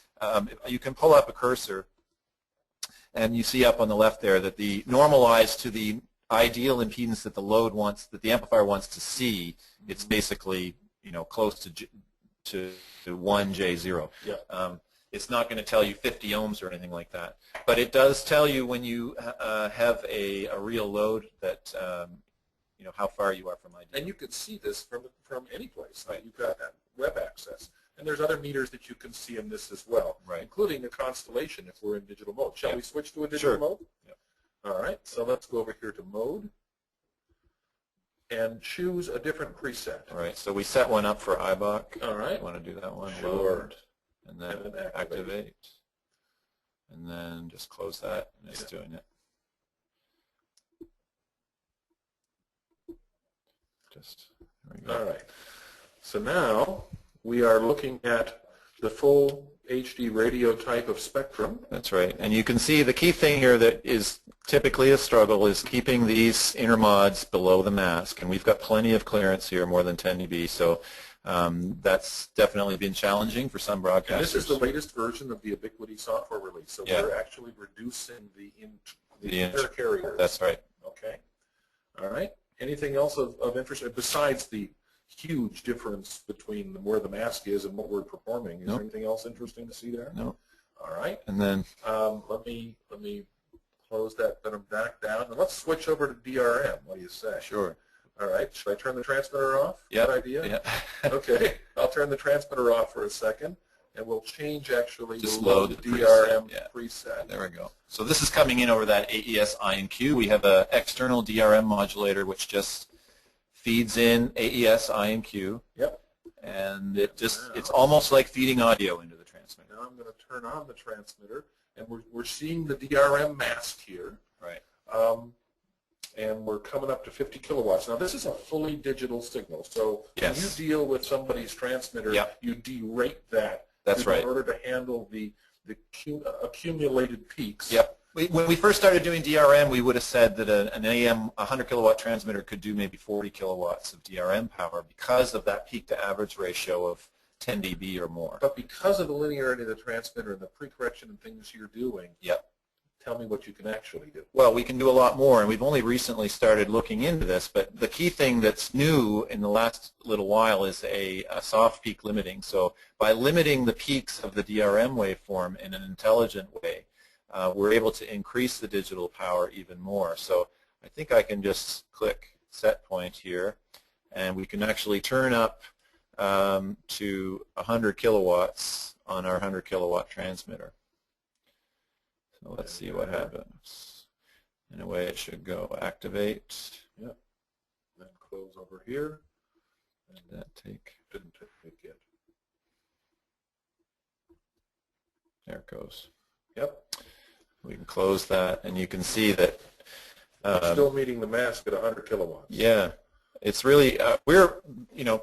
you can pull up a cursor, and you see up on the left there that the normalized to the ideal impedance that the amplifier wants to see, it's basically close to 1J0. Yeah. It's not going to tell you 50 ohms or anything like that, but it does tell you when you have a real load that how far you are from ideal. And you can see this from any place. Right. You've got that web access. And there's other meters that you can see in this as well, including a constellation if we're in digital mode. Shall we switch to a digital mode? Yep. All right, so let's go over here to mode and choose a different preset. All right, so we set one up for IBOC. All right. You want to do that one? Sure. Load, and then activate. And then just close that, and it's doing it. There we go. All right. So now we are looking at the full HD radio type of spectrum. That's right. And you can see the key thing here that is typically a struggle is keeping these inner mods below the mask. And we've got plenty of clearance here, more than 10 dB. So that's definitely been challenging for some broadcasters. And this is the latest version of the Ubiquity software release. So we're actually reducing the inter-carriers. That's right. Okay. All right. Anything else of interest besides the huge difference between where the mask is and what we're performing? Is there anything else interesting to see there? No. All right. And then let me close that back down, and let's switch over to DRM. What do you say? Sure. All right. Should I turn the transmitter off? Yeah. Good idea. Yeah. Okay. I'll turn the transmitter off for a second, and we'll change actually. Just we'll load the the DRM preset. preset. There we go. So this is coming in over that AES INQ. We have an external DRM modulator which just feeds in AES INQ. Yep. And it's almost like feeding audio into the transmitter. Now I'm going to turn on the transmitter, and we're seeing the DRM mask here. Right. And we're coming up to 50 kilowatts. Now this is a fully digital signal, so when you deal with somebody's transmitter, you derate that. That's right. In order to handle the accumulated peaks. Yep. When we first started doing DRM, we would have said that an AM 100 kilowatt transmitter could do maybe 40 kilowatts of DRM power because of that peak to average ratio of 10 dB or more. But because of the linearity of the transmitter and the pre-correction and things you're doing, tell me what you can actually do. Well, we can do a lot more, and we've only recently started looking into this, but the key thing that's new in the last little while is a soft peak limiting. So by limiting the peaks of the DRM waveform in an intelligent way, we're able to increase the digital power even more. So I think I can just click set point here, and we can actually turn up to 100 kilowatts on our 100 kilowatt transmitter. So let's see what happens. In a way it should go activate. Yep. Then close over here. And that didn't take yet. There it goes. Yep. We can close that, and you can see that still meeting the mask at 100 kilowatts. Yeah, it's really we're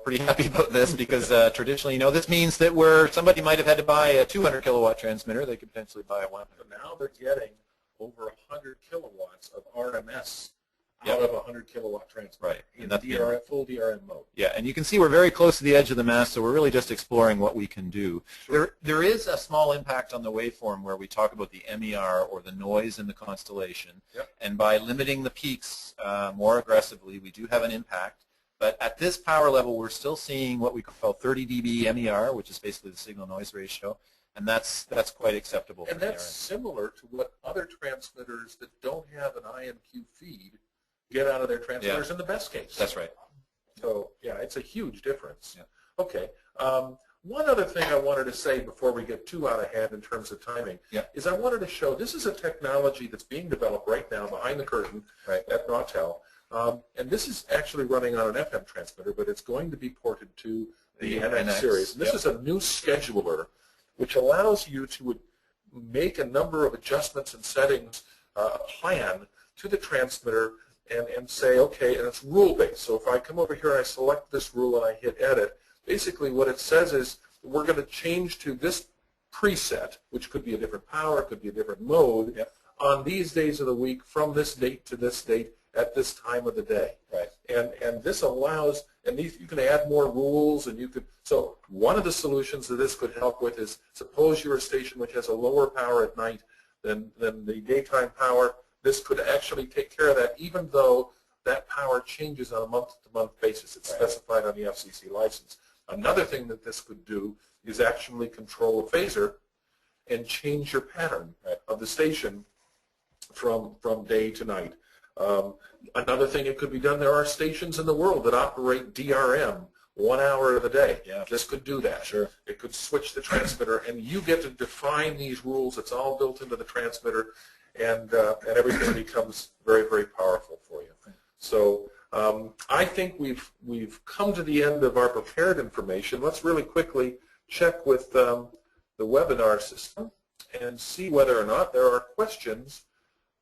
pretty happy about this because traditionally, this means that somebody might have had to buy a 200 kilowatt transmitter, they could potentially buy a 100. But now they're getting over 100 kilowatts of RMS out of a 100 kilowatt transmitter. Right. In DRM, full DRM mode. Yeah, and you can see we're very close to the edge of the mask, so we're really just exploring what we can do. Sure. There is a small impact on the waveform where we talk about the MER or the noise in the constellation, and by limiting the peaks more aggressively, we do have an impact. But at this power level, we're still seeing what we call 30 dB MER, which is basically the signal-noise ratio, and that's quite acceptable. And that's similar to what other transmitters that don't have an IMQ feed get out of their transmitters in the best case. That's right. So, yeah, it's a huge difference. Yeah. Okay. One other thing I wanted to say before we get too out of hand in terms of timing is I wanted to show this is a technology that's being developed right now behind the curtain at Nautel. And this is actually running on an FM transmitter, but it's going to be ported to the NX series. And this is a new scheduler which allows you to make a number of adjustments and settings, a plan to the transmitter and say, okay, and it's rule-based. So if I come over here and I select this rule and I hit edit, basically what it says is we're going to change to this preset, which could be a different power, could be a different mode, on these days of the week from this date to this date at this time of the day. Right. And this allows, and these, you can add more rules, and you could, so one of the solutions that this could help with is, suppose you're a station which has a lower power at night than the daytime power. This could actually take care of that, even though that power changes on a month-to-month basis. It's specified on the FCC license. Another thing that this could do is actually control a phaser and change your pattern of the station from day to night. Another thing it could be done, there are stations in the world that operate DRM 1 hour of the day. This could do that. Sure. It could switch the transmitter, and you get to define these rules. It's all built into the transmitter, and everything becomes very, very powerful for you. So I think we've come to the end of our prepared information. Let's really quickly check with the webinar system and see whether or not there are questions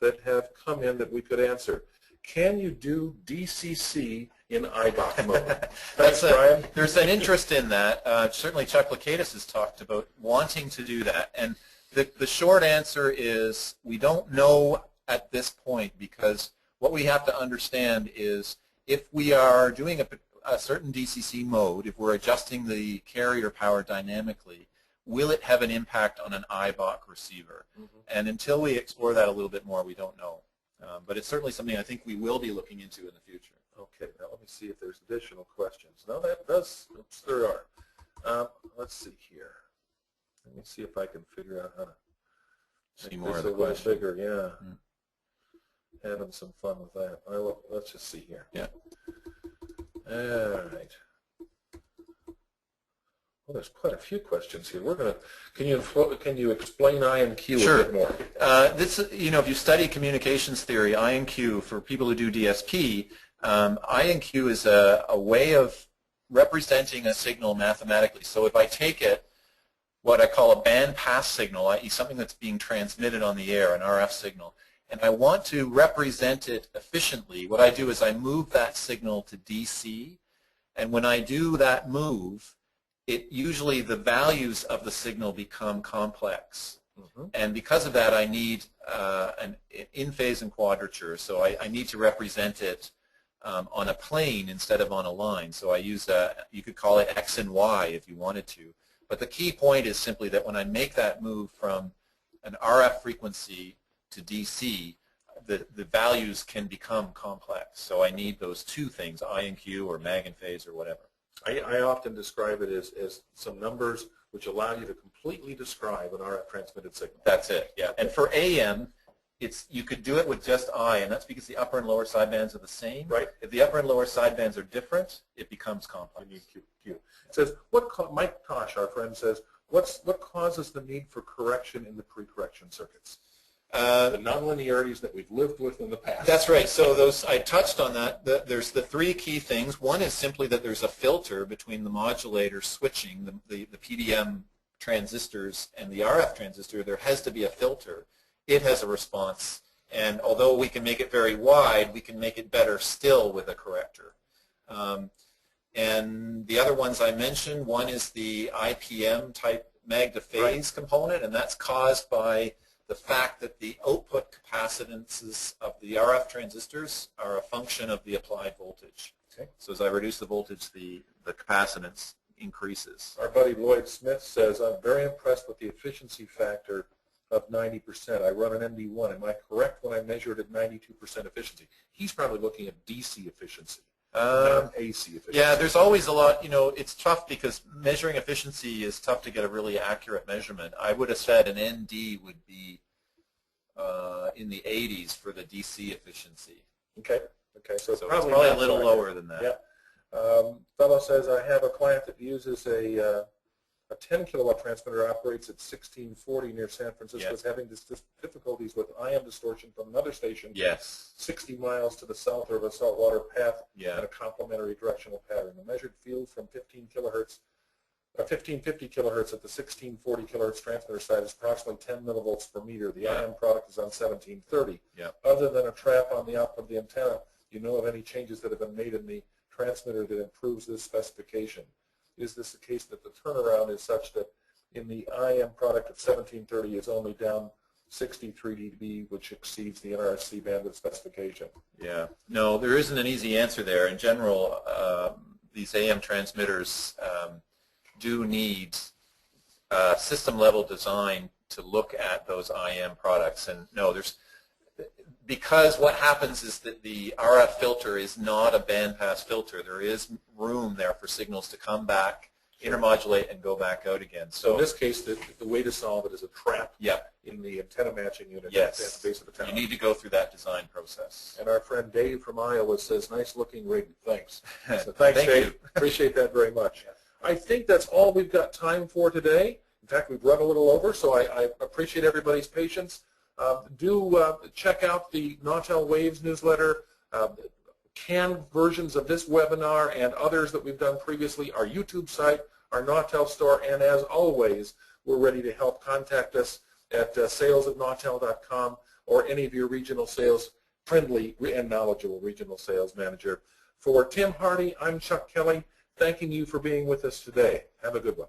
that have come in that we could answer. Can you do DCC in IBOC mode? Thanks, Brian. There's an interest in that. Certainly Chuck Lakatos has talked about wanting to do that. And the short answer is we don't know at this point, because what we have to understand is if we are doing a certain DCC mode, if we're adjusting the carrier power dynamically, will it have an impact on an IBOC receiver? And until we explore that a little bit more, we don't know. But it's certainly something I think we will be looking into in the future. Okay, now let me see if there's additional questions. No, that does, oops, there are. Let's see here. Let me see if I can figure out how to See make more this of the a little question. bigger, Having some fun with that. Let's just see here. All right. Well, there's quite a few questions here. We're going to. Can you explain INQ a bit more? This, if you study communications theory, INQ for people who do DSP, INQ is a way of representing a signal mathematically. So if I take it, what I call a bandpass signal, i.e. something that's being transmitted on the air, an RF signal, and I want to represent it efficiently, what I do is I move that signal to DC, and when I do that move, usually the values of the signal become complex. And because of that, I need an in-phase and quadrature, so I need to represent it on a plane instead of on a line. So I use you could call it X and Y if you wanted to. But the key point is simply that when I make that move from an RF frequency to DC, the values can become complex. So I need those two things, I and Q or mag and phase or whatever. I often describe it as some numbers which allow you to completely describe an RF transmitted signal. That's it, yeah. And for AM, you could do it with just I, and that's because the upper and lower sidebands are the same. Right. If the upper and lower sidebands are different, it becomes complex. You need Q. It says, Mike Tosh, our friend, says, what causes the need for correction in the pre-correction circuits? The nonlinearities that we've lived with in the past. That's right. So I touched on that. There's the three key things. One is simply that there's a filter between the modulator switching, the PDM transistors and the RF transistor. There has to be a filter. It has a response. And although we can make it very wide, we can make it better still with a corrector. And the other ones I mentioned, one is the IPM type mag to phase component, and that's caused by the fact that the output capacitances of the RF transistors are a function of the applied voltage. Okay. So as I reduce the voltage, the capacitance increases. Our buddy Lloyd Smith says, I'm very impressed with the efficiency factor of 90%. I run an MD1. Am I correct when I measured at 92% efficiency? He's probably looking at DC efficiency, not AC efficiency. Yeah, there's always a lot, it's tough because measuring efficiency is tough to get a really accurate measurement. I would have said an ND would be in the 80s for the DC efficiency. Okay, so it's So probably a little lower than that. Yeah. Fellow says, I have a client that uses a A 10 kilowatt transmitter operates at 1640 near San Francisco. Yes. Is having difficulties with IM distortion from another station. Yes. 60 miles to the south of a saltwater path Yeah. and a complementary directional pattern. The measured field from 1550 kilohertz at the 1640 kilohertz transmitter side is approximately 10 millivolts per meter. The IM product is on 1730. Yeah. Other than a trap on the output of the antenna, do you know of any changes that have been made in the transmitter that improves this specification? Is this the case that the turnaround is such that in the IM product at 1730 is only down 63 dB, which exceeds the NRSC bandwidth specification? Yeah. No, there isn't an easy answer there. In general, these AM transmitters do need system-level design to look at those IM products. And no, because what happens is that the RF filter is not a bandpass filter. There is room there for signals to come back, intermodulate, and go back out again. So in this case, the way to solve it is a trap in the antenna matching unit yes. at the base of the tower. You need to go through that design process. And our friend Dave from Iowa says, nice looking rig. Thanks. So thanks, Thank Dave. you. Appreciate that very much. I think that's all we've got time for today. In fact, we've run a little over, so I appreciate everybody's patience. Do check out the Nautel Waves newsletter. Canned versions of this webinar and others that we've done previously, our YouTube site, our Nautel store, and as always, we're ready to help. Contact us at sales@nautel.com or any of your regional sales, friendly and knowledgeable regional sales manager. For Tim Hardy, I'm Chuck Kelly, thanking you for being with us today. Have a good one.